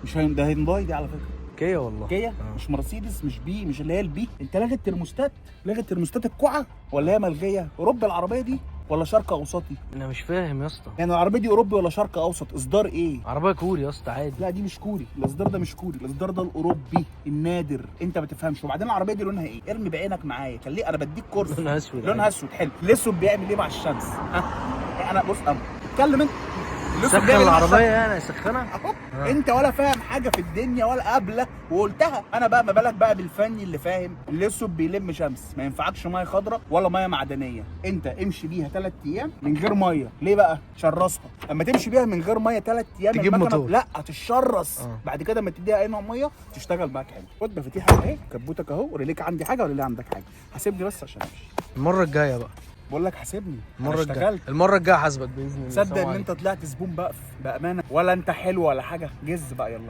مش ده هينداي دي على فكره. كيا والله. كيا مش مرسيدس، مش بي، مش اللي هي البي. انت لاغي الترموستات، لاغي الترموستات الكوعه، ولا هي ملغيه؟ اوروبي العربيه دي ولا شرق اوسطي؟ انا مش فاهم يا اسطى. يعني العربيه دي اوروبي ولا شرق اوسط؟ اصدار ايه؟ عربيه كوري يا اسطى عادي. لا دي مش كوري، الاصدار ده مش كوري، الاصدار ده الاوروبي النادر. انت ما تفهمش. وبعدين العربيه دي لونها ايه؟ ارمي بعينك معايا، كان ليه انا بديك كورس. لونها اسود. لونها اسود. حلو. الاسود بيعمل ايه مع الشمس؟ ها؟ انا بص اتكلم انت. سخن العربيه يعني سخنها اهو. انت ولا فاهم حاجه في الدنيا ولا قابله وقلتها. انا بقى ما بالك بقى بالفني اللي فاهم. الاسود بيلم شمس، ما ينفعكش ميه خضراء ولا ميه معدنيه. انت امشي بيها 3 ايام من غير ميه. ليه بقى؟ شرسها. اما تمشي بيها من غير ميه 3 ايام تجيب موتور. لا هتشرس. بعد كده اما تديها اي نوع ميه تشتغل معاك حلو. خد مفاتيحك اهي، كبوتك اهو، وريليك عندي حاجه ولا عندك حاجه. حاسبني بس عشان امشي. المره الجايه بقى. بقول لك حاسبني. المره الجايه، المره الجايه حاسبك باذن الله. تصدق ان انت طلعت زبون بقى بامانه، ولا انت حلو ولا حاجه. جز بقى يلا.